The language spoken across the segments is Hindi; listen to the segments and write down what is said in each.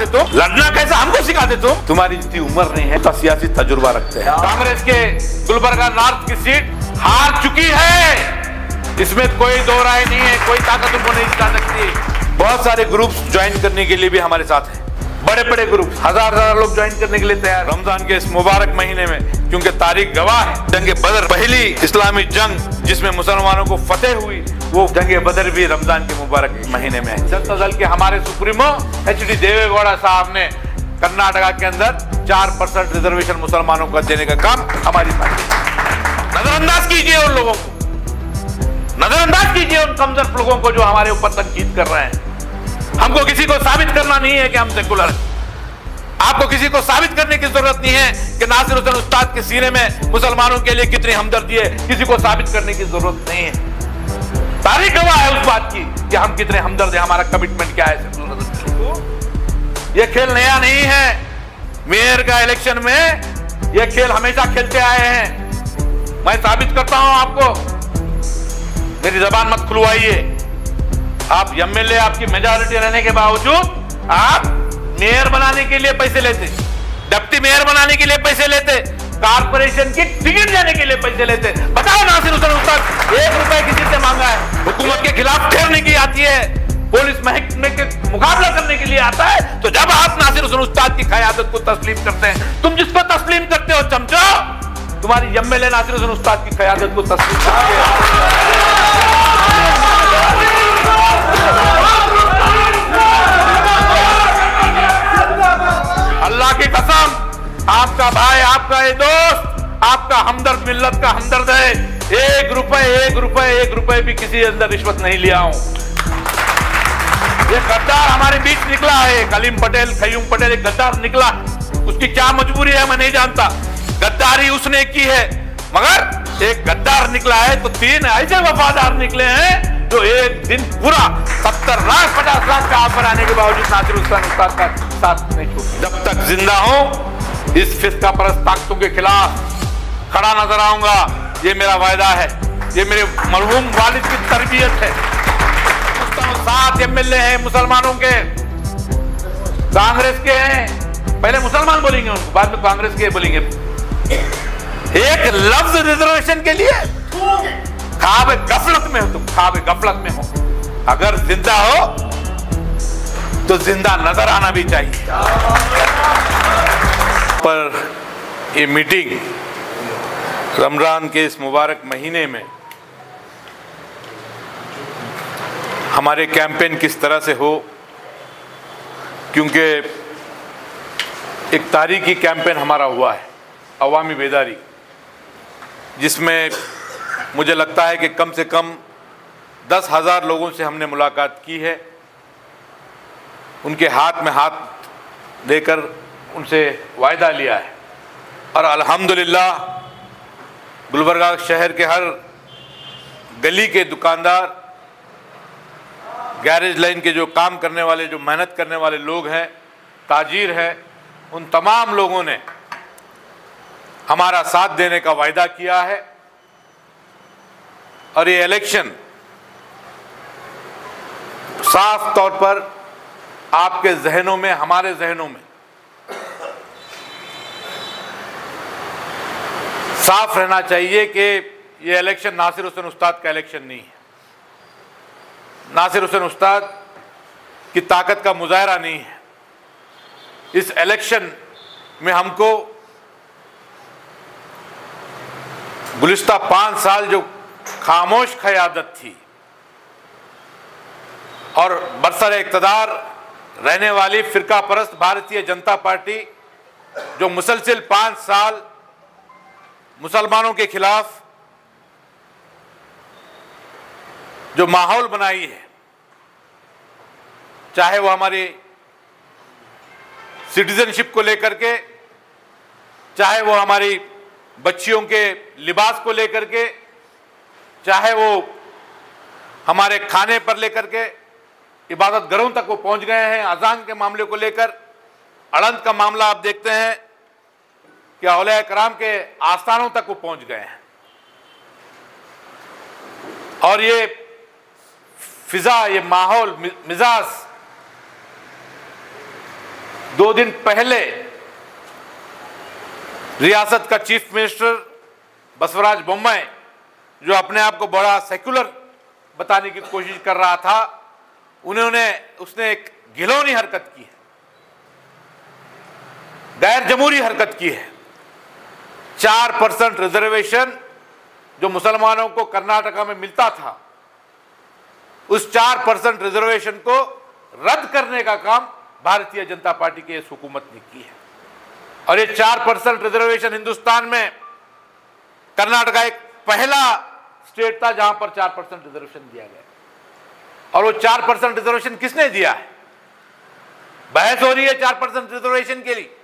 सिखाते तुम, लड़ना कैसा हमको सिखाते तुम। तुम्हारी जितनी उम्र नहीं है तो सियासी तजुर्बा रखते हैं। कांग्रेस के गुलबर्गा नॉर्थ की सीट हार चुकी है, इसमें कोई दो राय नहीं है, कोई ताकत उनको नहीं जिता सकती। बहुत सारे ग्रुप्स ज्वाइन करने के लिए भी हमारे साथ हैं, बड़े बड़े ग्रुप, हजार लोग ज्वाइन करने के लिए तैयार। रमजान के इस मुबारक महीने में, क्योंकि तारीख गवाह है, जंग बदर पहली इस्लामी जंग जिसमें मुसलमानों को फतेह हुई, वो जंग बदर भी रमजान के मुबारक महीने में है। जनता दल के हमारे सुप्रीमो HD देवेगौड़ा साहब ने कर्नाटका के अंदर 4% रिजर्वेशन मुसलमानों को देने का काम हमारी पार्टी। नजरअंदाज कीजिए उन लोगों को, नजरअंदाज कीजिए उन कमजोर लोगों को जो हमारे ऊपर तनकीद कर रहे हैं। हमको किसी को साबित करना नहीं है कि हम सेकुलर हैं। आपको किसी को साबित करने की जरूरत नहीं है कि नासिर हुसैन उस्ताद के सीने में मुसलमानों के लिए कितनी हमदर्दी है, किसी को साबित करने की जरूरत नहीं है। तारीख गवाह है उस बात की कि हम कितने हमदर्द हैं, हमारा कमिटमेंट क्या है सेकुलर। ये खेल नया नहीं है। मेयर का इलेक्शन में ये खेल हमेशा खेलते आए हैं। मैं साबित करता हूं आपको, मेरी जबान मत खुलवाइए। आप MLA, आपकी मेजॉरिटी रहने के बावजूद आप मेयर बनाने के लिए पैसे लेते, डिप्टी मेयर बनाने के लिए पैसे लेते, कारपोरेशन की टिकट देने के लिए पैसे लेते। बताओ नासिर हुसैन उस्ताद 1 रुपए किसी से मांगा है? हुकूमत के खिलाफ ठहरने की आती है, पुलिस महकमे के मुकाबला करने के लिए आता है, तो जब आप नासिर हुसैन उस्ताद की क़यादत को तस्लीम करते हैं, तुम जिसको तस्लीम करते हो चमचो, तुम्हारी MLA नासिर हुसैन उस्ताद की क़यादत को तस्लीम करती है। अल्लाह की कसम, आपका भाई, आपका ये दोस्त, आपका हमदर्द, मिल्लत का हमदर्द है। 1 रुपए भी किसी अंदर रिश्वत नहीं लिया हूं। ये गद्दार हमारे बीच निकला है, कलीम पटेल, खयूम पटेल, एक गद्दार निकला। उसकी क्या मजबूरी है मैं नहीं जानता, गद्दारी उसने की है, मगर एक गद्दार निकला है तो 3 ऐसे वफादार निकले हैं जो एक दिन पूरा 70 लाख 50 लाख का ऑफर आने के बावजूद नासिर हुसैन उस्ताद का साथ नहीं छोड़ा। जब तक जिंदा हूं इस फिस्का परस्त ताकतों के खिलाफ खड़ा नजर आऊंगा, ये मेरा वायदा है, ये मेरे मरहूम वालिद की तरबियत है। 7 MLA हैं मुसलमानों के, कांग्रेस के हैं, पहले मुसलमान बोलेंगे उनको, बाद में कांग्रेस के बोलेंगे। एक लफ्ज रिजर्वेशन के लिए ख्वाब गफलत में हो तुम, ख्वाब गफलत में हो। अगर जिंदा हो तो जिंदा नजर आना भी चाहिए। पर ये मीटिंग रमजान के इस मुबारक महीने में हमारे कैंपेन किस तरह से हो, क्योंकि एक तारीखी कैंपेन हमारा हुआ है, अवामी बेदारी, जिसमें मुझे लगता है कि कम से कम 10,000 लोगों से हमने मुलाकात की है, उनके हाथ में हाथ देकर उनसे वायदा लिया है। और अल्हम्दुलिल्लाह गुलबर्गा शहर के हर गली के दुकानदार, गैरेज लाइन के जो काम करने वाले, जो मेहनत करने वाले लोग हैं, ताजीर हैं, उन तमाम लोगों ने हमारा साथ देने का वायदा किया है। और ये इलेक्शन साफ तौर पर आपके जहनों में, हमारे जहनों में साफ रहना चाहिए कि ये इलेक्शन नासिर हुसैन उस्ताद का इलेक्शन नहीं है, नासिर हुसैन उस्ताद की ताकत का मुजाहरा नहीं है। इस इलेक्शन में हमको गुज़िश्ता 5 साल जो खामोश क़यादत थी और बरसर इक़्तिदार रहने वाली फ़िरका परस्त भारतीय जनता पार्टी, जो मुसलसिल 5 साल मुसलमानों के खिलाफ जो माहौल बनाई है, चाहे वो हमारी सिटीजनशिप को लेकर के, चाहे वो हमारी बच्चियों के लिबास को लेकर के, चाहे वो हमारे खाने पर लेकर के, इबादत घरों तक वो पहुंच गए हैं। अजान के मामले को लेकर अड़ंत का मामला आप देखते हैं कि औलिया कराम के आस्थानों तक वो पहुंच गए हैं। और ये फिजा, ये माहौल, मिजाज 2 दिन पहले रियासत का चीफ मिनिस्टर बसवराज बोम्मई, जो अपने आप को बड़ा सेक्युलर बताने की कोशिश कर रहा था, उसने एक घिनौनी हरकत की है, गैर जमहूरी हरकत की है। 4% रिजर्वेशन जो मुसलमानों को कर्नाटका में मिलता था, उस 4% रिजर्वेशन को रद्द करने का काम भारतीय जनता पार्टी की इस हुकूमत ने की है। और ये 4% रिजर्वेशन हिंदुस्तान में कर्नाटका एक पहला स्टेट था जहां पर 4% रिजर्वेशन दिया गया। और वो 4% रिजर्वेशन किसने दिया है? बहस हो रही है 4% रिजर्वेशन के लिए,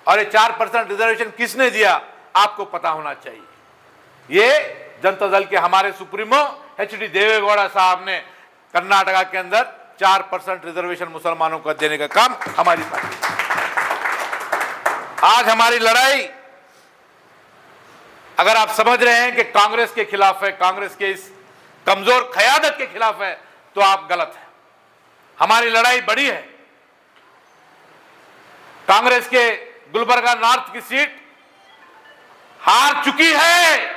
और ये 4% रिजर्वेशन किसने दिया आपको पता होना चाहिए। ये जनता दल के हमारे सुप्रीमो एचडी देवेगौड़ा साहब ने कर्नाटका के अंदर 4% रिजर्वेशन मुसलमानों को देने का काम हमारी पार्टी। आज हमारी लड़ाई, अगर आप समझ रहे हैं कि कांग्रेस के खिलाफ है, कांग्रेस के इस कमजोर क़यादत के खिलाफ है, तो आप गलत हैं। हमारी लड़ाई बड़ी है। कांग्रेस के गुलबर्गा नॉर्थ की सीट हार चुकी है,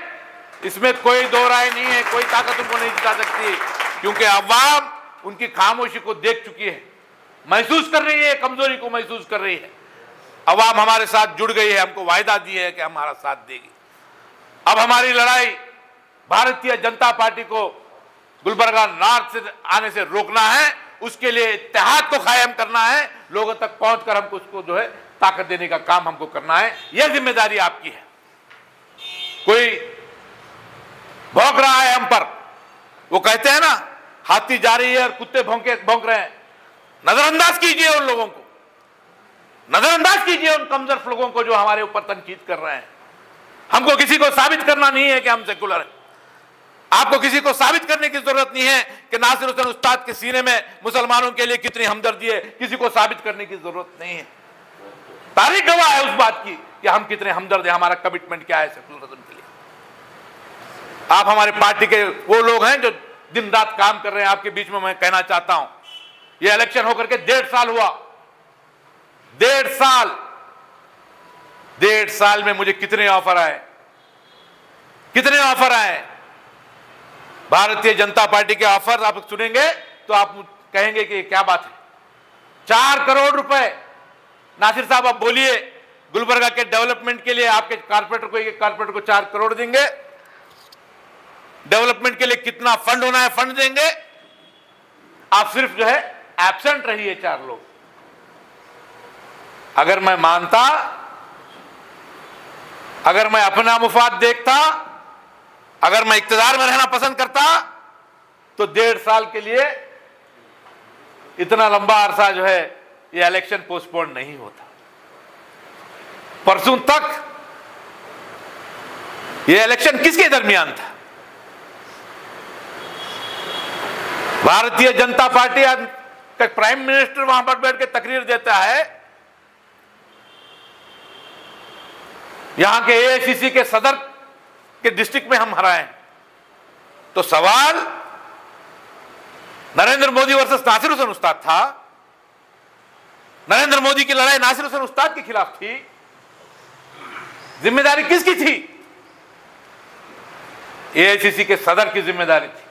इसमें कोई दो राय नहीं है। कोई ताकत उनको नहीं जिता सकती, क्योंकि अवाम उनकी खामोशी को देख चुकी है, महसूस कर रही है, कमजोरी को महसूस कर रही है। अवाम हमारे साथ जुड़ गई है, हमको वायदा दिए है कि हमारा साथ देगी। अब हमारी लड़ाई भारतीय जनता पार्टी को गुलबर्गा नॉर्थ से आने से रोकना है, उसके लिए इत्तेहाद को कायम करना है, लोगों तक पहुंचकर हमको उसको जो है ताकत देने का काम हमको करना है। यह जिम्मेदारी आपकी है। कोई भौंक रहा है हम पर, वो कहते हैं ना, हाथी जा रही है और कुत्ते भौंक रहे हैं। नजरअंदाज कीजिए उन लोगों को, नजरअंदाज कीजिए उन कमजोर लोगों को जो हमारे ऊपर तनकीद कर रहे हैं। हमको किसी को साबित करना नहीं है कि हम सेकुलर हैं। आपको किसी को साबित करने की जरूरत नहीं है कि नासिर हुसैन उस्ताद के सीने में मुसलमानों के लिए कितनी हमदर्दी है, किसी को साबित करने की जरूरत नहीं है। तारीख गवाह है उस बात की कि हम कितने हमदर्द हैं, हमारा कमिटमेंट क्या है सेकुलरिज्म के लिए। आप हमारे पार्टी के वो लोग हैं जो दिन रात काम कर रहे हैं। आपके बीच में मैं कहना चाहता हूं, ये इलेक्शन होकर के 1.5 साल हुआ। 1.5 साल में मुझे कितने ऑफर आए, कितने ऑफर आए। भारतीय जनता पार्टी के ऑफर आप सुनेंगे तो आप कहेंगे कि क्या बात है। 4 करोड़ रुपए नासिर साहब आप बोलिए, गुलबर्गा के डेवलपमेंट के लिए आपके कारपोरेटर को 4 करोड़ देंगे। डेवलपमेंट के लिए कितना फंड होना है, फंड देंगे। आप सिर्फ जो है एब्सेंट रहिए 4 लोग। अगर मैं मानता, अगर मैं अपना मुफाद देखता, अगर मैं इक्तदार में रहना पसंद करता, तो 1.5 साल के लिए इतना लंबा अरसा जो है ये इलेक्शन पोस्टपोन नहीं होता। परसों तक ये इलेक्शन किसके दरमियान था? भारतीय जनता पार्टी का प्राइम मिनिस्टर वहां पर बैठ के तकरीर देता है, यहां के एआईसीसी के सदर के डिस्ट्रिक्ट में हम हराए। तो सवाल नरेंद्र मोदी वर्सेस नासिर हुसैन उस्ताद था। नरेंद्र मोदी की लड़ाई नासिर हुसैन उस्ताद के खिलाफ थी। जिम्मेदारी किसकी थी? एआईसीसी के सदर की जिम्मेदारी थी।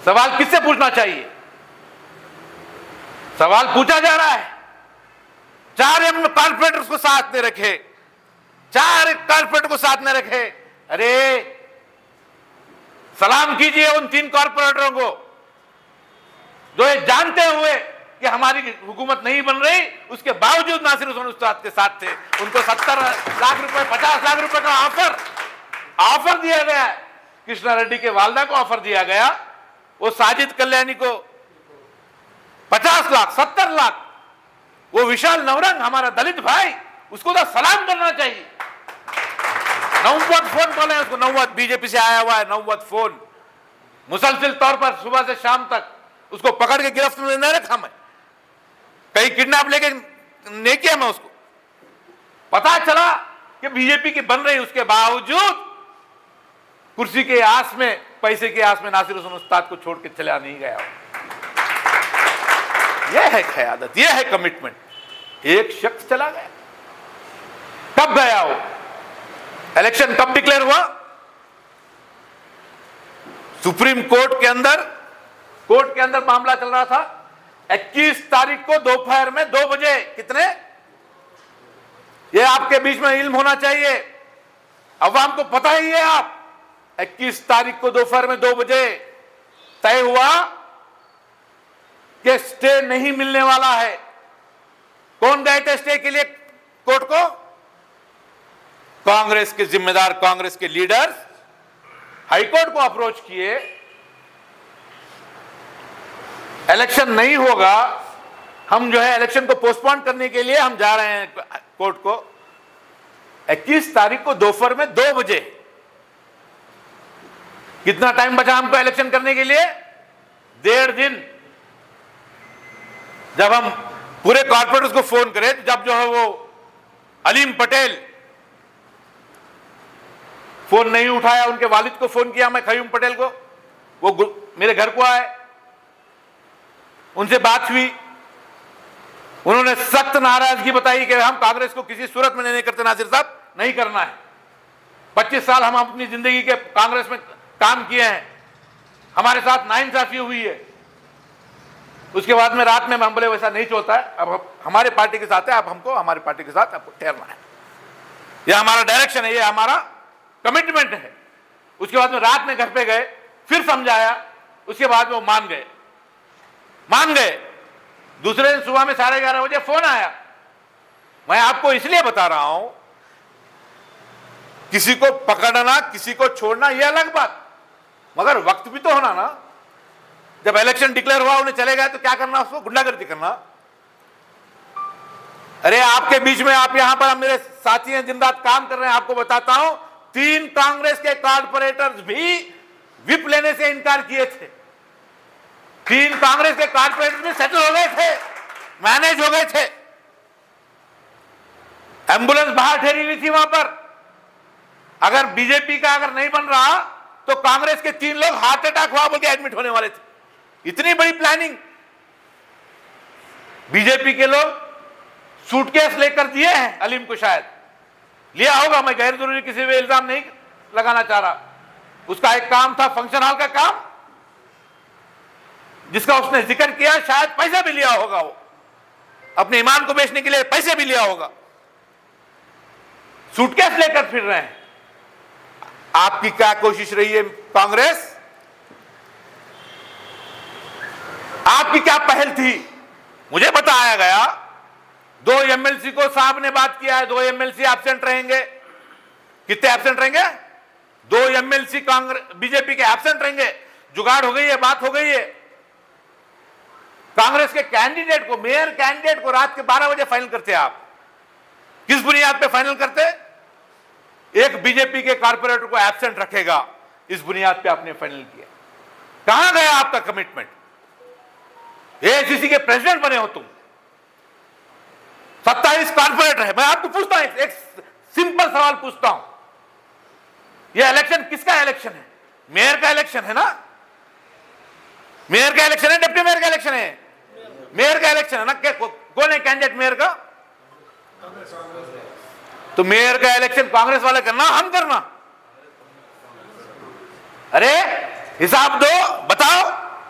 सवाल किससे पूछना चाहिए? सवाल पूछा जा रहा है। 4 कॉर्पोरेटर्स को साथ में रखे, 4 कॉर्पोरेटर को साथ में रखे। अरे सलाम कीजिए उन 3 कॉर्पोरेटरों को जो ये जानते हुए कि हमारी हुकूमत नहीं बन रही, उसके बावजूद नासिर हुसैन उस्ताद के साथ थे। उनको 70 लाख रुपए, 50 लाख रुपए का ऑफर दिया गया। कृष्णा रेड्डी के वालदा को ऑफर दिया गया, वो साजिद कल्याणी को 50 लाख, 70 लाख, वो विशाल नवरंग हमारा दलित भाई, उसको तो सलाम करना चाहिए। नौवत फोन कॉल है उसको, नौवत बीजेपी से आया हुआ है, नौवत फोन मुसलसिल तौर पर सुबह से शाम तक उसको पकड़ के गिरफ्त में न रखा मैं, कहीं किडनैप लेके नहीं किया मैं उसको। पता चला कि बीजेपी की बन रही, उसके बावजूद कुर्सी के आस में, पैसे के आस में नासिर हुसैन उस्ताद को छोड़ के चला नहीं गया। यह है क़यादत, यह है कमिटमेंट। एक शख्स चला गया। कब गया वो? इलेक्शन कब डिक्लेयर हुआ? सुप्रीम कोर्ट के अंदर मामला चल रहा था 21 तारीख को दोपहर में 2 बजे। कितने? ये आपके बीच में इल्म होना चाहिए, अवाम को पता ही है। आप 21 तारीख को दोपहर में 2 बजे तय हुआ कि स्टे नहीं मिलने वाला है। कौन गए थे स्टे के लिए कोर्ट को? कांग्रेस के जिम्मेदार, कांग्रेस के लीडर्स हाईकोर्ट को अप्रोच किए, इलेक्शन नहीं होगा, हम जो है इलेक्शन को पोस्टपोन करने के लिए हम जा रहे हैं कोर्ट को। 21 तारीख को दोपहर में 2 बजे। कितना टाइम बचा हमको इलेक्शन करने के लिए? 1.5 दिन। जब हम पूरे कॉर्पोरेटर्स को फोन करें, जब जो है वो अलीम पटेल फोन नहीं उठाया, उनके वालिद को फोन किया मैं, खयूम पटेल को, वो मेरे घर को आए, उनसे बात हुई, उन्होंने सख्त नाराजगी बताई कि हम कांग्रेस को किसी सूरत में नहीं करते नासिर साहब, नहीं करना है। 25 साल हम अपनी जिंदगी के कांग्रेस में काम किए हैं, हमारे साथ नाइंसाफी हुई है। उसके बाद में रात में हम बोले वैसा नहीं चलता है, अब हमारे पार्टी के साथ है, अब हमको हमारी पार्टी के साथ आपको ठहरना है, यह हमारा डायरेक्शन है, यह हमारा कमिटमेंट है। उसके बाद में रात में घर पे गए, फिर समझाया, उसके बाद में वो मान गए। दूसरे दिन सुबह में 11:30 बजे फोन आया। मैं आपको इसलिए बता रहा हूं, किसी को पकड़ना, किसी को छोड़ना यह अलग बात, मगर वक्त भी तो होना ना। जब इलेक्शन डिक्लेयर हुआ, उन्हें चले गए तो क्या करना? उसको गुंडागर्दी करना। अरे आपके बीच में, आप यहां पर मेरे साथी हैं, दिन रात काम कर रहे हैं, आपको बताता हूं, 3 कांग्रेस के कॉर्पोरेटर्स भी विप लेने से इनकार किए थे। 3 कांग्रेस के कॉर्पोरेटर्स भी सेटल हो गए थे, मैनेज हो गए थे। एम्बुलेंस बाहर ठहरी हुई थी वहां पर। अगर बीजेपी का अगर नहीं बन रहा तो कांग्रेस के 3 लोग हार्ट अटैक हुआ बोल के एडमिट होने वाले थे। इतनी बड़ी प्लानिंग। बीजेपी के लोग सूटकेस लेकर दिए हैं अलीम को, शायद लिया होगा, मैं गैर जरूरी किसी पे इल्जाम नहीं लगाना चाह रहा। उसका एक काम था फंक्शन हॉल का काम, जिसका उसने जिक्र किया, शायद पैसा भी लिया होगा, वो अपने ईमान को बेचने के लिए पैसे भी लिया होगा। सूटकेस लेकर फिर रहे हैं। आपकी क्या कोशिश रही है कांग्रेस? आपकी क्या पहल थी? मुझे बताया गया 2 एमएलसी को साहब ने बात किया है, 2 एमएलसी एब्सेंट रहेंगे। कितने एब्सेंट रहेंगे? 2 एमएलसी कांग्रेस बीजेपी के एब्सेंट रहेंगे। जुगाड़ हो गई है, बात हो गई है। कांग्रेस के कैंडिडेट को, मेयर कैंडिडेट को रात के 12 बजे फाइनल करते आप। किस बुनियाद पे फाइनल करते? एक बीजेपी के कॉर्पोरेटर को एब्सेंट रखेगा, इस बुनियाद पे आपने फाइनल किया। कहां गया आपका कमिटमेंट? एआईसीसी के प्रेसिडेंट बने हो तुम, 27 कॉर्पोरेटर है। मैं आपको पूछता हूं, एक सिंपल सवाल पूछता हूं, यह इलेक्शन किसका इलेक्शन है? मेयर का इलेक्शन है ना? मेयर का इलेक्शन है, डिप्टी मेयर का इलेक्शन है? मेयर का इलेक्शन है ना? कौन है कैंडिडेट मेयर का? तो मेयर का इलेक्शन कांग्रेस वाले करना, हम करना? अरे हिसाब दो, बताओ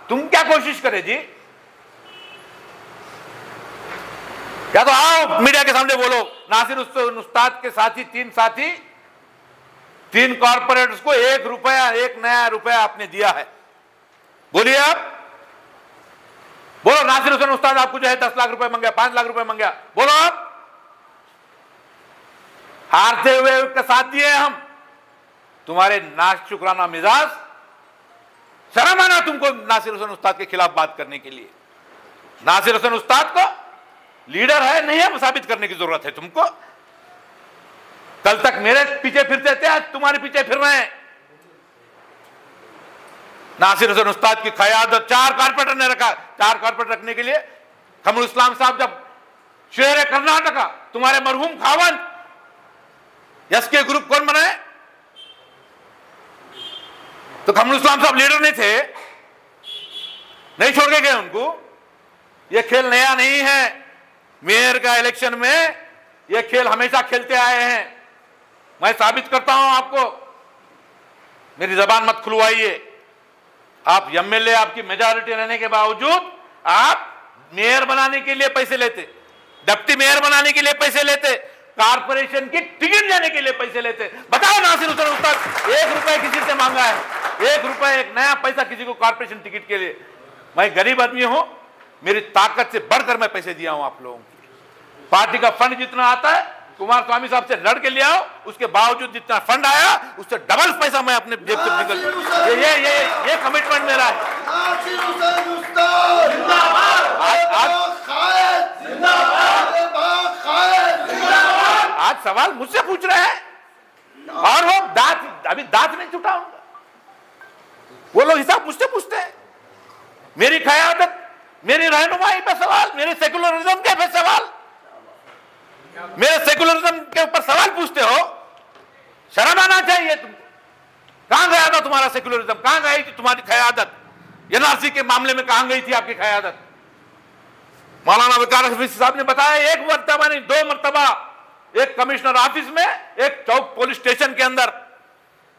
तुम क्या कोशिश करे जी? या तो आओ मीडिया के सामने बोलो, नासिर उस्ताद के साथी 3 कॉर्पोरेट्स को 1 रुपया, 1 नया रुपया आपने दिया है। बोलिए आप, बोलो नासिर हुसैन उस्ताद आपको जो है 10 लाख रुपए मांगा, 5 लाख रुपए मांगा, बोलो आप। हारते हुए का साथ दिए हम। तुम्हारे नाशुक्राना मिजाज, शर्म आना तुमको नासिर हुसैन उस्ताद के खिलाफ बात करने के लिए। नासिर हुसैन उस्ताद को लीडर है नहीं है साबित करने की जरूरत है तुमको। कल तक मेरे पीछे फिरते थे, आज तुम्हारे पीछे फिर रहे हैं। नासिर हुसैन उस्ताद की क़यादत 4 कॉर्पोरेटर ने रखा। 4 कॉर्पोरेटर रखने के लिए कमरुल इस्लाम साहब जब शेर कर्नाटका, तुम्हारे मरहूम खावंत यस के ग्रुप कौन बनाए? तो कमरुल इस्लाम साहब लीडर नहीं थे, नहीं छोड़ के गए उनको। यह खेल नया नहीं है। मेयर का इलेक्शन में ये खेल हमेशा खेलते आए हैं। मैं साबित करता हूं आपको, मेरी जबान मत खुलवाइए। आप एमएलए, आपकी मेजॉरिटी रहने के बावजूद आप मेयर बनाने के लिए पैसे लेते, डिप्टी मेयर बनाने के लिए पैसे लेते, कारपोरेशन की टिकट देने के लिए पैसे लेते। बताओ नासिर हुसैन उस्ताद, 1 रुपए किसी से मांगा है? 1 रुपए, एक नया पैसा किसी को कारपोरेशन टिकट के लिए? मैं गरीब आदमी हूं, मेरी ताकत से बढ़कर मैं पैसे दिया हूं आप लोगों की। पार्टी का फंड जितना आता है, कुमार स्वामी साहब से लड़ के ले आओ, उसके बावजूद जितना फंड आया उससे डबल पैसा मैं अपने जेब से निकल, ये कमिटमेंट मेरा है। आज सवाल मुझसे पूछ रहे हैं और वो अभी दांत नहीं छुटाऊंगा। वो लोग हिसाब मुझसे पूछते हैं, मेरी क़यादत, मेरी रहनुमाई पे सवाल, मेरे सेकुलरिज्म के पे सवाल, मेरे सेकुलरिज्म के ऊपर सवाल पूछते हो। शर्म आना चाहिए तुमको। कहां गया था तुम्हारा सेकुलरिज्म? कहां गई थी तुम्हारी क़यादत? एनआरसी के मामले में कहां गई थी आपकी क़यादत? मौलाना वकार हफीज साहब ने बताया, 1 मरतबा नहीं 2 मरतबा एक कमिश्नर ऑफिस में, एक चौक पुलिस स्टेशन के अंदर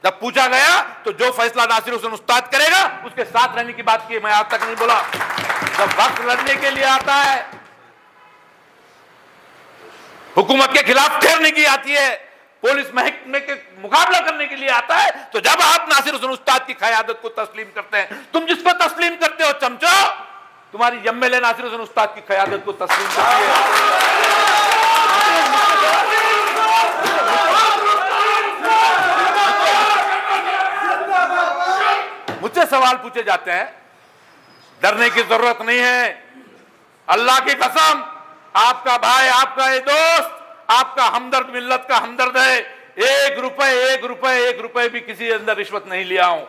जब पूछा गया तो जो फैसला नासिर हुसैन उस्ताद करेगा उसके साथ रहने की बात की। मैं आज तक नहीं बोला। जब वक्त लड़ने के लिए आता है, हुकूमत के खिलाफ ठहरने की आती है, पुलिस महकमे के मुकाबला करने के लिए आता है, तो जब आप नासिर हुसैन उस्ताद की क़यादत को तस्लीम करते हैं, तुम जिसको तस्लीम करते हो चमचो, तुम्हारी एमएलए नासिर हुसैन उस्ताद की क़यादत को तस्लीम करती है। मुझसे सवाल पूछे जाते हैं, डरने की जरूरत नहीं है। अल्लाह की कसम, आपका भाई, आपका ये दोस्त, आपका हमदर्द, मिल्लत का हमदर्द है। 1 रुपए भी किसी अंदर रिश्वत नहीं लिया हूं।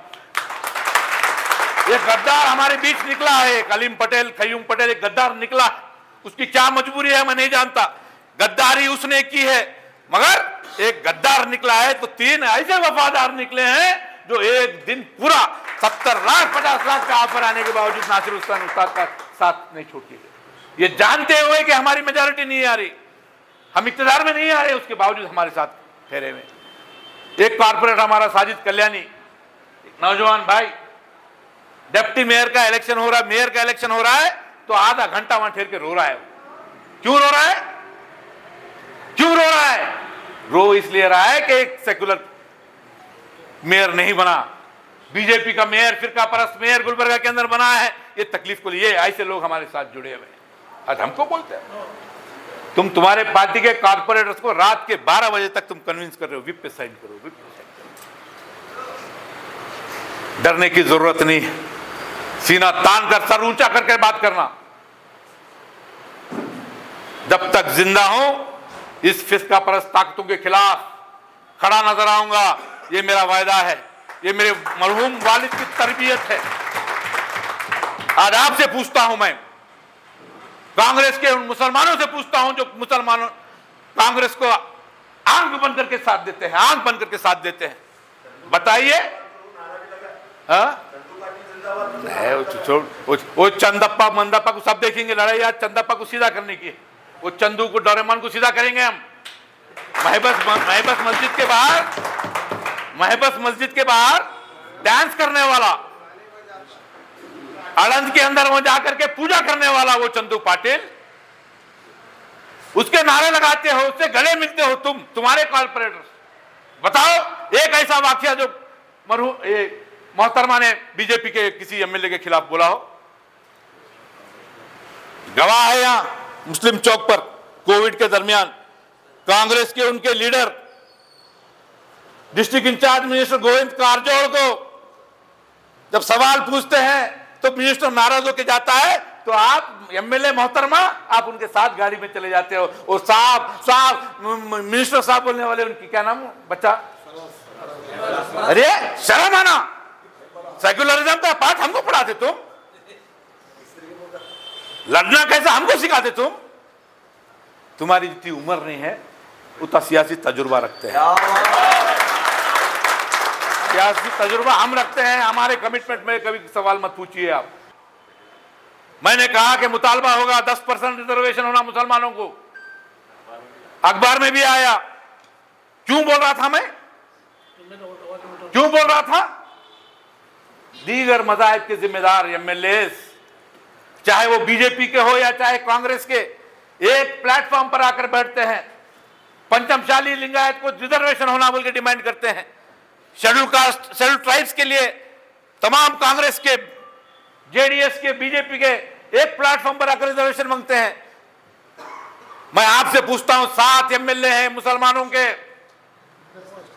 ये गद्दार हमारे बीच निकला है, कलीम पटेल, खयूम पटेल, एक गद्दार निकला। उसकी क्या मजबूरी है मैं नहीं जानता, गद्दारी उसने की है, मगर एक गद्दार निकला है तो 3 ऐसे वफादार निकले हैं जो एक दिन पूरा 70 लाख 50 लाख का ऑफर आने के बावजूद नासिर हुसैन उस्ताद का साथ नहीं छोड़ती। ये जानते हुए कि हमारी मेजॉरिटी नहीं आ रही, हम इक्तदार में नहीं आ रहे, उसके बावजूद हमारे साथ ठहरे हुए। एक कारपोरेटर हमारा साजिद कल्याणी, एक नौजवान भाई, डिप्टी मेयर का इलेक्शन हो रहा है, मेयर का इलेक्शन हो रहा है तो आधा घंटा वहां ठहर के रो रहा है। क्यों रो रहा है? क्यों रो रहा है? रो इसलिए रहा है कि एक सेकुलर मेयर नहीं बना, बीजेपी का मेयर, फिरका परस्त मेयर गुलबर्गा के अंदर बना है। ये तकलीफ को लिए ऐसे लोग हमारे साथ जुड़े हुए हैं। आज हमको बोलते हैं तुम्हारे पार्टी के कारपोरेटर्स को रात के 12 बजे तक तुम कन्विंस कर रहे हो, विप पे साइन करो, विप पे साइन करो। डरने की जरूरत नहीं, सीना तान कर, सर ऊंचा करके बात करना। जब तक जिंदा हूं, इस फिस्का परस्त ताकतों के खिलाफ खड़ा नजर आऊंगा, ये मेरा वायदा है, ये मेरे मरहूम वालिद की तरबियत है। आज आपसे पूछता हूं, मैं कांग्रेस के उन मुसलमानों से पूछता हूं जो मुसलमानों कांग्रेस को आंख बंद करके साथ देते हैं, आंख बंद करके साथ देते हैं। बताइए, वो चंदप्पा मंदप्पा को सब देखेंगे लड़ाई। आज चंदप्पा को सीधा करने की, वो चंदू को, डोरेमोन को सीधा करेंगे हम। महबस मस्जिद के बाहर डांस करने वाला, आनंद के अंदर वहां जाकर के पूजा करने वाला वो चंदू पाटिल, उसके नारे लगाते हो, उससे गले मिलते हो तुम्हारे कॉर्पोरेटर्स। बताओ एक ऐसा वाकया जो मोहतरमा ने बीजेपी के किसी एमएलए के खिलाफ बोला हो। गवाह है यहां मुस्लिम चौक पर कोविड के दरमियान कांग्रेस के उनके leader district incharge minister Govind Karjol को जब सवाल पूछते हैं तो मिनिस्टर नाराज होकर जाता है, तो आप एमएलए मोहतरमा आप उनके साथ गाड़ी में चले जाते हो। और साहब मिनिस्टर साहब बोलने वाले, उनकी क्या नाम बच्चा, अरे शर्म आना। सेक्युलरिज्म का पाठ हमको पढ़ाते तुम, लड़ना कैसा हमको सिखाते तुम। तुम्हारी जितनी उम्र नहीं है उतना सियासी तजुर्बा रखते हैं। सियासी तजुर्बा हम रखते हैं, हमारे कमिटमेंट में कभी सवाल मत पूछिए आप। मैंने कहा कि मुतालबा होगा 10% रिजर्वेशन होना मुसलमानों को, अखबार में भी आया। क्यों बोल रहा था मैं, क्यों बोल रहा था? दीगर मज़ाहिब के जिम्मेदार एमएलए, चाहे वो बीजेपी के हो या चाहे कांग्रेस के, एक प्लेटफॉर्म पर आकर बैठते हैं, पंचमशाली लिंगायत को रिजर्वेशन होना बोल के डिमांड करते हैं, शेड्यूल कास्ट शेड्यूल ट्राइब्स के लिए तमाम कांग्रेस के, जेडीएस के, बीजेपी के एक प्लेटफॉर्म पर आकर रिजर्वेशन मांगते हैं। मैं आपसे पूछता हूं, 7 एमएलए हैं मुसलमानों के,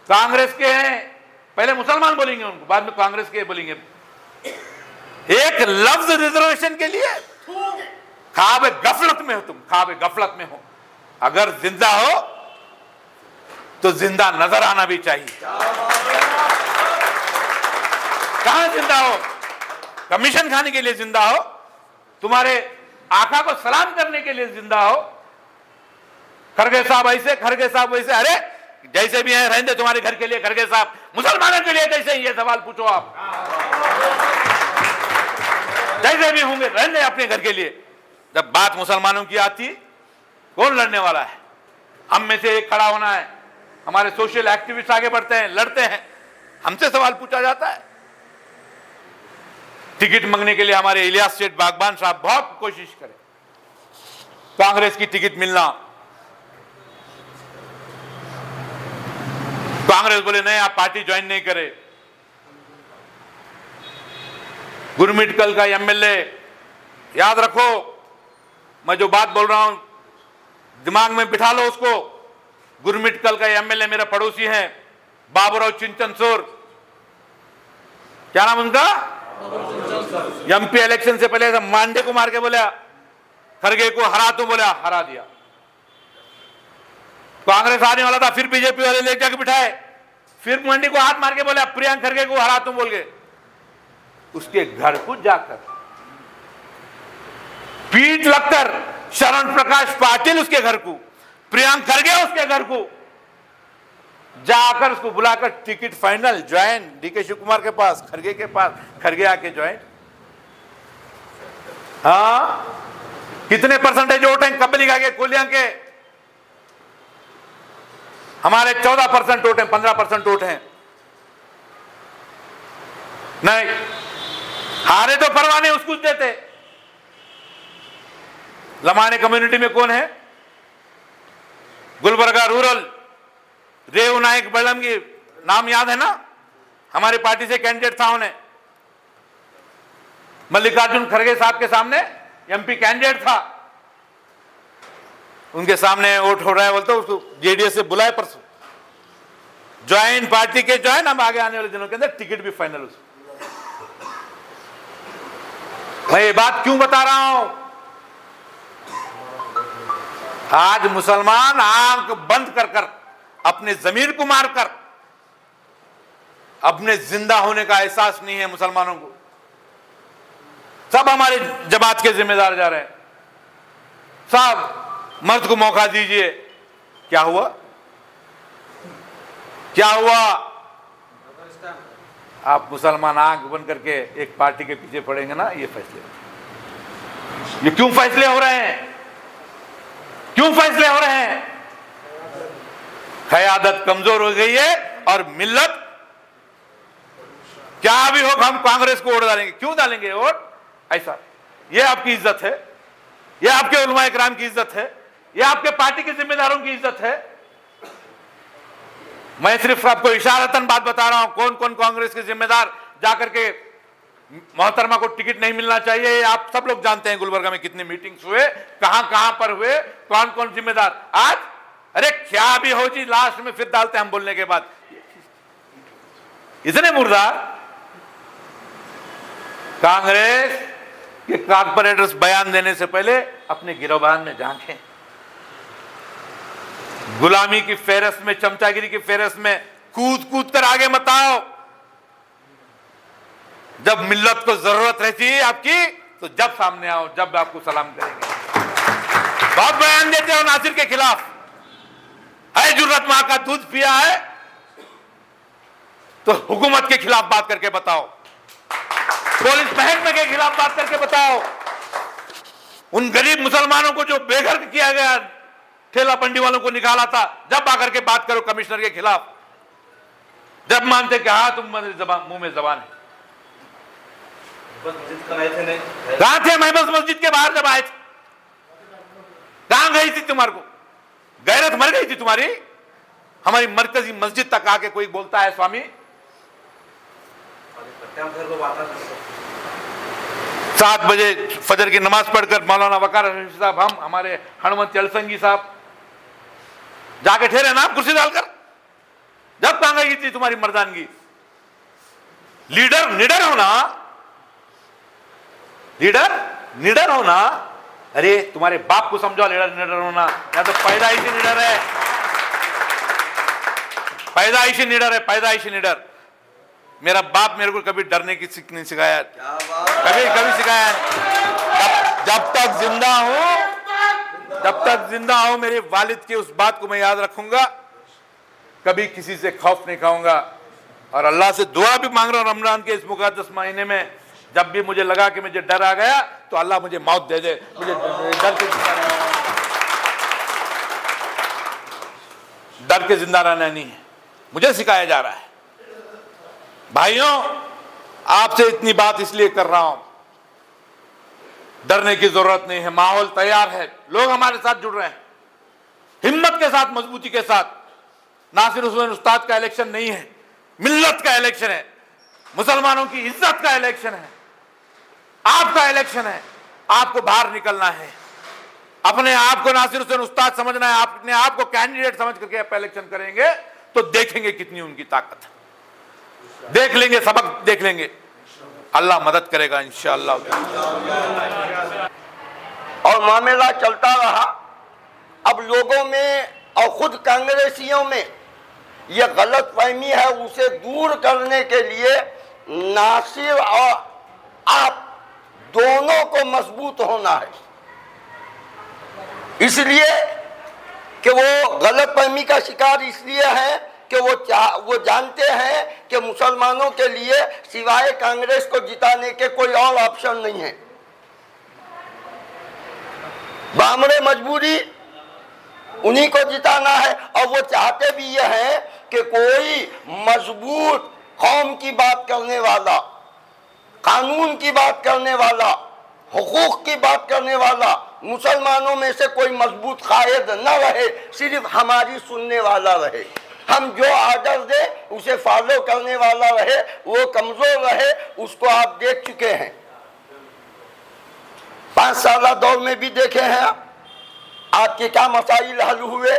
कांग्रेस के हैं, पहले मुसलमान बोलेंगे उनको, बाद में कांग्रेस के बोलेंगे। एक लफ्ज रिजर्वेशन के लिए ख्वाब गफलत में हो तुम, ख्वाब गफलत में हो। अगर जिंदा हो तो जिंदा नजर आना भी चाहिए। कहां जिंदा हो? कमीशन खाने के लिए जिंदा हो, तुम्हारे आका को सलाम करने के लिए जिंदा हो। खरगे साहब ऐसे, खरगे साहब वैसे, अरे जैसे भी हैं रहने तुम्हारे घर के लिए। खरगे साहब मुसलमानों के लिए कैसे, ये सवाल पूछो आप। जैसे भी होंगे रहने अपने घर के लिए। जब बात मुसलमानों की आती, कौन लड़ने वाला है? हम में से एक खड़ा होना है। हमारे सोशल एक्टिविस्ट आगे बढ़ते हैं, लड़ते हैं, हमसे सवाल पूछा जाता है। टिकट मांगने के लिए हमारे इलियास सेठ बागबान साहब बहुत कोशिश करें, कांग्रेस की टिकट मिलना। कांग्रेस बोले नहीं, आप पार्टी ज्वाइन नहीं करे। गुरमिटकल का एमएलए, याद रखो मैं जो बात बोल रहा हूं दिमाग में बिठा लो उसको। गुरमिटकल का एमएलए मेरा पड़ोसी है, बाबूराव चिंचनसोर, क्या नाम उनका? एमपी इलेक्शन से पहले मांडे को मार के बोला खरगे को हरा, तो बोला हरा दिया। कांग्रेस आने वाला था, फिर बीजेपी वाले ले जाके बिठाए, फिर मंडी को हाथ मार के बोला प्रियंक खरगे को हरा तुम बोल के। उसके घर को जाकर पीठ लगकर शरण प्रकाश पाटिल उसके घर को, प्रियंक खरगे उसके घर को जाकर उसको बुलाकर ticket final, join DK Shiva Kumar के पास, खरगे के पास, खरगे आके ज्वाइन। हाँ, कितने परसेंटेज वोट हैं कबलिगा के, कोलिया के? हमारे 14% वोट हैं, 15% वोट हैं। नहीं, हारे तो परवाह नहीं, उसको देते। लमाने कम्युनिटी में कौन है? गुलबर्गा रूरल, रेव नायक बलमगी, नाम याद है ना? हमारी पार्टी से कैंडिडेट था, उन्हें मल्लिकार्जुन खड़गे साहब के सामने एमपी कैंडिडेट था, उनके सामने वोट हो रहा है बोलते, उसको जेडीएस से बुलाए परसों, ज्वाइन पार्टी के ज्वाइन, हम आगे आने वाले दिनों के अंदर टिकट भी फाइनल। उसको मैं ये बात क्यों बता रहा हूं? आज मुसलमान आंख बंद कर कर, अपने जमीर को मारकर, अपने जिंदा होने का एहसास नहीं है मुसलमानों को। सब हमारे जमात के जिम्मेदार जा रहे हैं, सब मर्द को मौका दीजिए। क्या हुआ? क्या हुआ? आप मुसलमान आंख बंद करके एक पार्टी के पीछे पड़ेंगे ना, ये फैसले, ये क्यों फैसले हो रहे हैं? क्यों फैसले हो रहे हैं? क़यादत कमजोर हो गई है और मिल्लत, क्या भी हो हम कांग्रेस को वोट डालेंगे। क्यों डालेंगे वोट? ऐसा, ये आपकी इज्जत है, ये आपके उलमाए किराम की इज्जत है, ये आपके पार्टी के जिम्मेदारों की इज्जत है। मैं सिर्फ आपको इशारतन बात बता रहा हूं, कौन कौन कांग्रेस के जिम्मेदार जाकर के मोहतरमा को टिकट नहीं मिलना चाहिए, आप सब लोग जानते हैं। गुलबर्गा में कितने मीटिंग्स हुए, कहां कहां पर हुए, कौन कौन जिम्मेदार। आज अरे क्या भी हो जी, लास्ट में फिर डालते हैं हम बोलने के बाद। इतने मुर्दार कांग्रेस के कारपोरेटर्स बयान देने से पहले अपने गिरोबान में झांकें। गुलामी की फेरस में, चमचागिरी की फेरस में कूद कूद कर आगे मत आओ। जब मिल्लत को जरूरत रहती है आपकी, तो जब सामने आओ, जब आपको सलाम करेंगे। बहुत बयान देते हो नासिर के खिलाफ, है जुर्रत मां का दूध पिया है तो हुकूमत के खिलाफ बात करके बताओ, पुलिस महकमे के खिलाफ बात करके बताओ, उन गरीब मुसलमानों को जो बेघर किया गया, ठेला पंडी वालों को निकाला था, जब आकर के बात करो कमिश्नर के खिलाफ, जब मानते कि हाँ तुम मुंह में जबान है। कहां थे महबस मस्जिद के बाहर जब आए थे? कहां गई थी तुम्हारे को? गैरत मर गई थी तुम्हारी? हमारी मरकजी मस्जिद तक आके कोई बोलता है स्वामी 7 बजे फजर की नमाज पढ़कर मौलाना वकार साहब, हम हमारे हनुमत चलसंगी साहब जाके ठहरे ना कुर्सी डालकर, जब कहां गई थी तुम्हारी मर्दानगी? लीडर निडर होना, लीडर निडर होना, अरे तुम्हारे बाप को समझो लीडर निडर होना, या तो पैदाइशी निडर है, पैदाइशी निडर है, पैदाइशी निडर। मेरा बाप मेरे को कभी डरने की सीख नहीं सिखाया, कभी सिखाया। जब तक जिंदा हूं, जब तक जिंदा हूं, मेरे वालिद की उस बात को मैं याद रखूंगा, कभी किसी से खौफ नहीं खाऊंगा। और अल्लाह से दुआ भी मांग रहा हूं रमजान के इस मुकद्दस महीने में, जब भी मुझे लगा कि मुझे डर आ गया तो अल्लाह मुझे मौत दे दे, मुझे डर के जिंदा रहना नहीं है, मुझे सिखाया जा रहा है। भाइयों, आपसे इतनी बात इसलिए कर रहा हूं, डरने की जरूरत नहीं है, माहौल तैयार है, लोग हमारे साथ जुड़ रहे हैं हिम्मत के साथ, मजबूती के साथ। नासिर हुसैन उस्ताद का इलेक्शन नहीं है, मिल्लत का इलेक्शन है, मुसलमानों की इज्जत का इलेक्शन है, आपका इलेक्शन है। आपको बाहर निकलना है, अपने आप को नासिर हुसैन उस्ताद समझना है, अपने आप को कैंडिडेट समझ करके आप इलेक्शन करेंगे तो देखेंगे कितनी उनकी ताकत है, देख लेंगे, सबक देख लेंगे, अल्लाह मदद करेगा इंशाअल्लाह। और मामला चलता रहा। अब लोगों में और खुद कांग्रेसियों में यह गलत फहमी है, उसे दूर करने के लिए नासिर और आप दोनों को मजबूत होना है, इसलिए कि वो गलत फहमी का शिकार इसलिए है कि वो जानते हैं कि मुसलमानों के लिए सिवाय कांग्रेस को जिताने के कोई और ऑप्शन नहीं है। बामरे मजबूरी उन्हीं को जिताना है, और वो चाहते भी ये हैं कि कोई मजबूत कौम की बात करने वाला, कानून की बात करने वाला, हुकूक की बात करने वाला मुसलमानों में से कोई मजबूत कायद न रहे, सिर्फ हमारी सुनने वाला रहे। हम जो आर्डर दे उसे फॉलो करने वाला रहे, वो कमजोर रहे। उसको आप देख चुके हैं, 5 साल दौर में भी देखे हैं आपके क्या मसाइल हल हुए,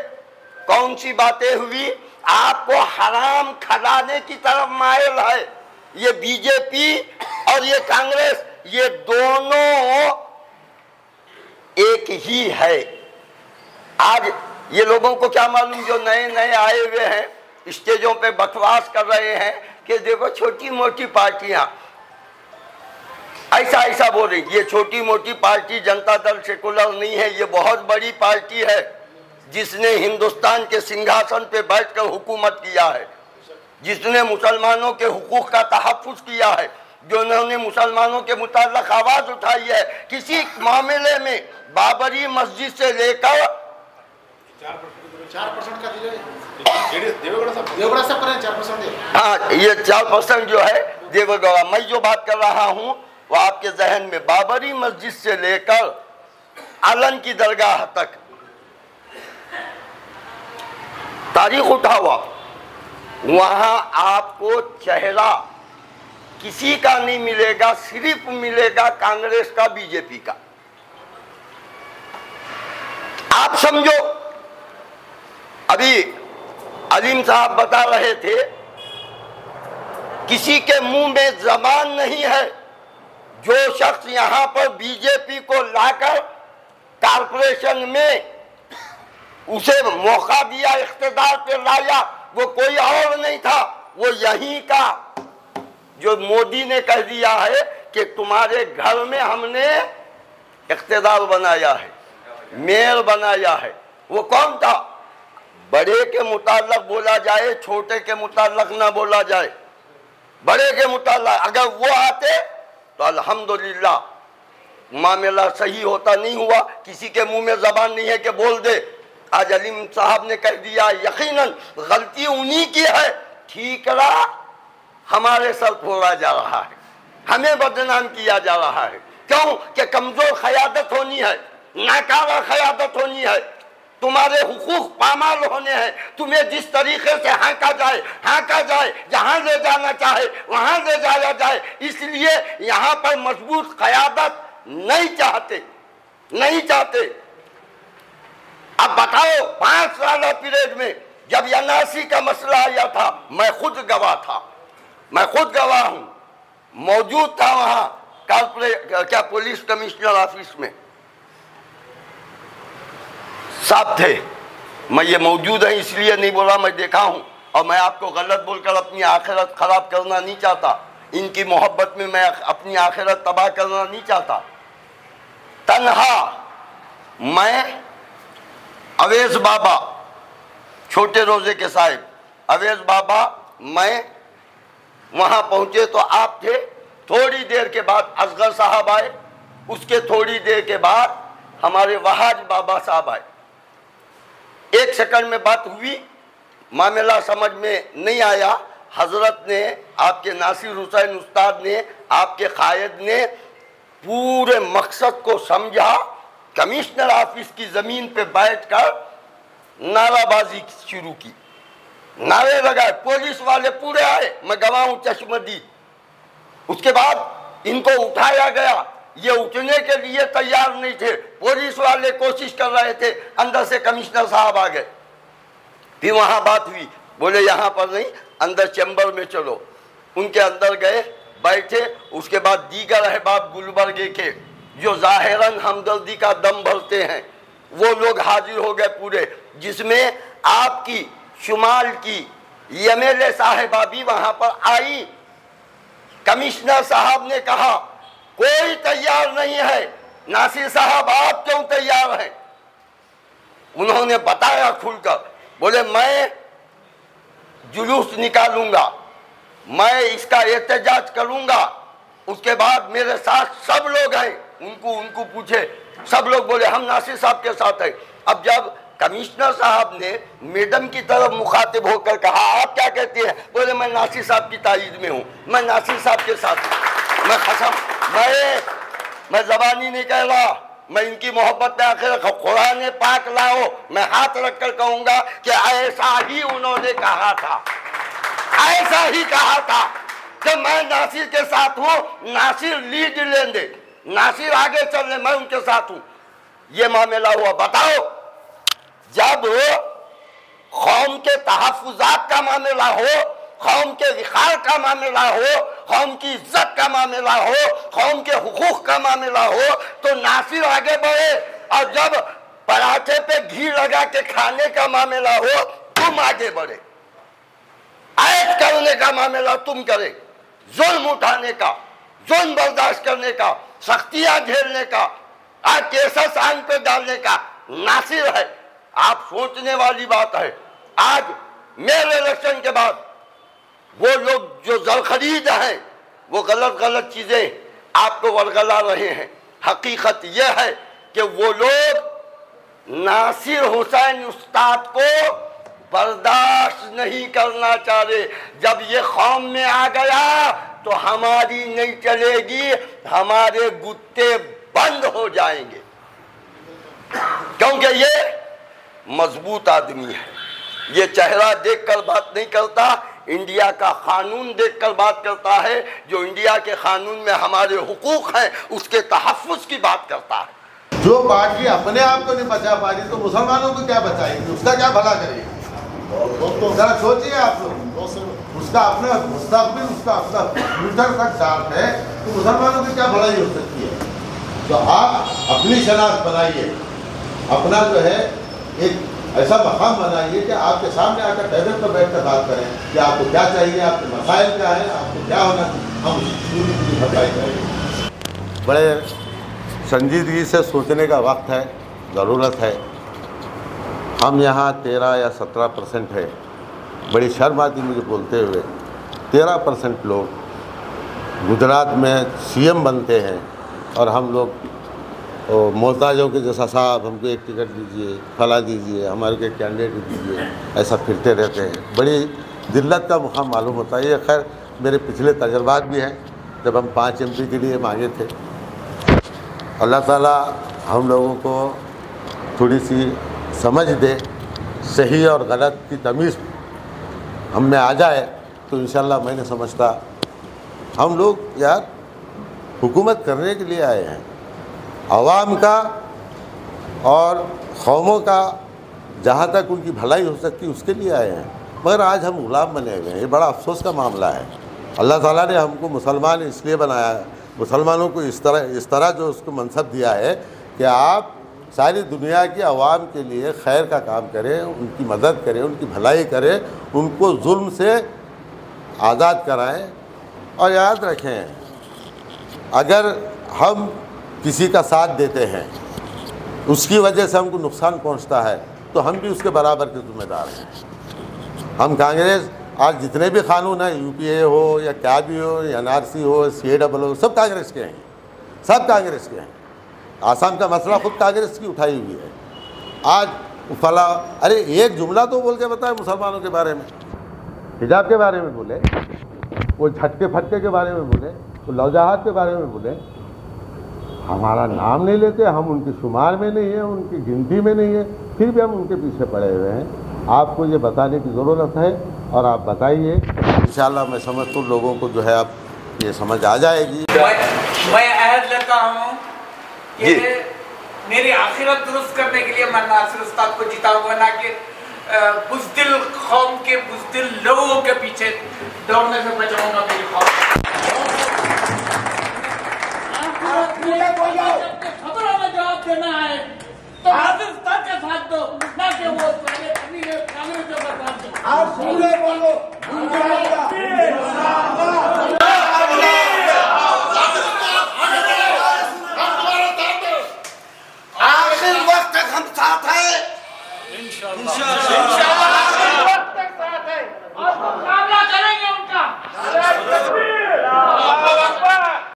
कौन सी बातें हुई। आपको हराम खिलाने की तरफ मायल है ये बीजेपी और ये कांग्रेस, ये दोनों एक ही है। आज ये लोगों को क्या मालूम, जो नए नए आए हुए हैं स्टेजों पे बकवास कर रहे हैं कि देखो छोटी मोटी पार्टियां, ऐसा बोल रही। ये छोटी मोटी पार्टी जनता दल सेकुलर नहीं है, ये बहुत बड़ी पार्टी है जिसने हिंदुस्तान के सिंहासन पे बैठकर हुकूमत किया है, जिसने मुसलमानों के हुकूक का तहफ़्फ़ुज़ किया है, जिन्होंने मुसलमानों के मुताल्लिक़ आवाज़ उठाई है। किसी मामले में बाबरी मस्जिद से लेकर 4% का देवगढ़ सब करें 4%। हाँ, ये 4% जो है देवगढ़। मैं जो बात कर रहा हूँ वो आपके जहन में बाबरी मस्जिद से लेकर आलन की दरगाह तक तारीख उठा हुआ, वहां आपको चेहरा किसी का नहीं मिलेगा, सिर्फ मिलेगा कांग्रेस का, बीजेपी का। आप समझो, अभी अलीम साहब बता रहे थे किसी के मुंह में जबान नहीं है। जो शख्स यहां पर बीजेपी को लाकर कारपोरेशन में उसे मौका दिया, इख्तिदार पे लाया, वो कोई और नहीं था, वो यहीं का जो मोदी ने कह दिया है कि तुम्हारे घर में हमने इख्तिदार बनाया है, मेयर बनाया है। वो कौन था? बड़े के मुताल्लिक़ बोला जाए, छोटे के मुताल्लिक़ ना बोला जाए, बड़े के मुताल्लिक़। अगर वो आते तो अल्हम्दुलिल्लाह मामला सही होता नहीं हुआ, किसी के मुंह में जबान नहीं है कि बोल दे। आज अलीम साहब ने कह दिया, यकीनन गलती उन्हीं की है, ठीकरा हमारे सर फोड़ा जा रहा है, हमें बदनाम किया जा रहा है। क्यों कि कमजोर क़यादत होनी है, नाकारा क़यादत होनी है, तुम्हारे हुकूक पामाल होने हैं, तुम्हें जिस तरीके से हाँका जाए, जहाँ ले जाना चाहे वहाँ ले जाया जाए। इसलिए यहाँ पर मजबूत क़यादत नहीं चाहते। अब बताओ, 5 साल पीरियड में जब एनआरसी का मसला आया था, मैं खुद गवाह हूँ, मौजूद था वहाँ पुलिस कमिश्नर ऑफिस में साहब थे। मैं ये मौजूद है इसलिए नहीं बोला, मैं देखा हूँ, और मैं आपको गलत बोलकर अपनी आखिरत खराब करना नहीं चाहता। इनकी मोहब्बत में मैं अपनी आखिरत तबाह करना नहीं चाहता। तन्हा मैं, अवेज बाबा, छोटे रोजे के साहिब अवेज बाबा, मैं वहाँ पहुँचे तो आप थे। थोड़ी देर के बाद असगर साहब आए, उसके थोड़ी देर के बाद हमारे वहाज बाबा साहब आए। 1 सेकंड में बात हुई, मामला समझ में नहीं आया। हजरत ने, आपके नासिर हुसैन उस्ताद ने, आपके कायद ने पूरे मकसद को समझा। कमिश्नर ऑफिस की ज़मीन पे बैठकर नाराबाजी शुरू की, नारे लगाए, पुलिस वाले पूरे आए, मैं गवाह हूँ, चश्मदीद। उसके बाद इनको उठाया गया, ये उठने के लिए तैयार नहीं थे, पुलिस वाले कोशिश कर रहे थे, अंदर से कमिश्नर साहब आ गए। फिर वहाँ बात हुई, बोले यहाँ पर नहीं, अंदर चैम्बर में चलो। उनके अंदर गए, बैठे। उसके बाद दीगर अहबाब गुलबर्गे के जो ज़ाहिरन हमदर्दी का दम भरते हैं, वो लोग हाजिर हो गए पूरे, जिसमें आपकी शुमाल की एमएलए साहिबा भी वहाँ पर आई। कमिश्नर साहब ने कहा कोई तैयार नहीं है, नासिर साहब आप क्यों तैयार हैं? उन्होंने बताया खुलकर, बोले मैं जुलूस निकालूंगा, मैं इसका एहतजाज करूंगा। उसके बाद मेरे साथ सब लोग हैं, उनको पूछे, सब लोग बोले हम नासिर साहब के साथ हैं। अब जब कमिश्नर साहब ने मैडम की तरफ मुखातिब होकर कहा आप क्या कहते हैं, बोले मैं नासिर साहब की तायीद में हूँ, मैं नासिर साहब के साथ हूँ। मैं कसम, मैं ज़बानी नहीं कह रहा, मैं इनकी मोहब्बत में आखिर कुरान पाक लाओ, मैं हाथ रख कर कहूँगा कि ऐसा ही उन्होंने कहा था, ऐसा ही कहा था कि मैं नासिर के साथ हूँ, नासिर लीड लेंगे, नासिर आगे चल रहे, मैं उनके साथ हूँ। ये मामला हुआ। बताओ, जब कौम के तहफ़्फ़ुज़ात का मामला हो, कौम के विखार का मामला हो, कौम की इज्जत का मामला हो, कौम के हुकूक का मामला हो, तो नासिर आगे बढ़े, और जब पराठे पे घी लगा के खाने का मामला हो, तुम आगे बढ़े। ऐश करने का मामला तुम करे, जुल्म उठाने का, जुल्म बर्दाश्त करने का, सख्तियां झेलने का, आज केसस आंख पे डालने का नासिर है। आप सोचने वाली बात है, आज मेरे इलेक्शन के बाद वो लोग जो जरखरीद हैं, वो गलत चीजें आपको वरगला रहे हैं। हकीकत यह है कि वो लोग नासिर हुसैन उस्ताद को बर्दाश्त नहीं करना चाह रहे। जब ये कौम में आ गया तो हमारी नहीं चलेगी, हमारे गुत्ते बंद हो जाएंगे, क्योंकि ये मजबूत आदमी है। ये चेहरा देखकर बात नहीं करता, इंडिया का कानून देखकर बात करता है। जो इंडिया के कानून में हमारे हुकूक हैं उसके तहफ़्फ़ुज़ की बात करता है। जो पार्टी अपने आप को नहीं बचा पा रही तो मुसलमानों को क्या बचाएगी, उसका क्या भला करेगी? जरा सोचिए आप लोग, उसका अपना मुस्तक़बिल, उसका अपना फ्यूचर तक डार्क है, तो मुसलमानों की क्या भलाई हो सकती है? तो आप अपनी शनाख्त बनाइए, अपना जो है एक ऐसा मकाम बनाइए कि आपके सामने आकर टेबल पर बैठ कर बात करें कि आपको क्या चाहिए, आपके मसाइल क्या है, आपको क्या होना चाहिए, हम उसकी भरपाई करेंगे। बड़े संजीदगी से सोचने का वक्त है, ज़रूरत है। हम यहाँ 13 या 17% है। बड़ी शर्म आती मुझे बोलते हुए, 13% लोग गुजरात में सीएम बनते हैं और हम लोग और मोहताजों के जैसा साहब हमको एक टिकट दीजिए, फला दीजिए, हमारे के कैंडिडेट दीजिए, ऐसा फिरते रहते हैं। बड़ी दिल्लत का मुकाम मालूम होता है। ये खैर मेरे पिछले तजर्बात भी हैं, जब हम 5 MP के लिए मांगे थे। अल्लाह ताला हम लोगों को थोड़ी सी समझ दे, सही और गलत की तमीज़ हम में आ जाए तो इंशाल्लाह मैं नहीं समझता हम लोग यार हुकूमत करने के लिए आए हैं, आवाम का और कौमों का जहाँ तक उनकी भलाई हो सकती है उसके लिए आए हैं, मगर आज हम गुलाम बने हुए हैं। ये बड़ा अफसोस का मामला है। अल्लाह ताला ने हमको मुसलमान इसलिए बनाया है, मुसलमानों को इस तरह जो उसको मनसब दिया है कि आप सारी दुनिया की आवाम के लिए खैर का काम करें, उनकी मदद करें, उनकी भलाई करें, उनको जुल्म से आज़ाद कराएं। और याद रखें, अगर हम किसी का साथ देते हैं, उसकी वजह से हमको नुकसान पहुंचता है, तो हम भी उसके बराबर के जिम्मेदार हैं। हम कांग्रेस आज जितने भी कानून हैं, UPA हो या क्या भी हो, NRC हो, CAA हो, सब कांग्रेस के हैं, सब कांग्रेस के हैं। आसाम का मसला खुद कांग्रेस की उठाई हुई है। आज फला, अरे एक जुमला तो बोल के बताए मुसलमानों के बारे में, हिजाब के बारे में बोले, वो झटके फटके के बारे में बोले, वो लौजाहत के बारे में बोले। हमारा नाम नहीं लेते, हम उनके शुमार में नहीं है, उनकी गिनती में नहीं है, फिर भी हम उनके पीछे पड़े हुए हैं। आपको ये बताने की ज़रूरत है और आप बताइए। इंशाल्लाह मैं समझता हूँ लोगों को जो है अब ये समझ आ जाएगी। मैं अहद लेता हूँ कि मेरी आखिरत दुरुस्त करने के लिए मैं नासिर उस्ताद को जिताऊंगा, ना कि बुज़दिल कौम के बुज़दिल लोगों के पीछे दौड़ने से बचाऊंगा मेरी कौम। खबरों में जवाब देना है तो नासिर उस्ताद के साथ दो, ना कि वो पहले कांग्रेस के साथ दो।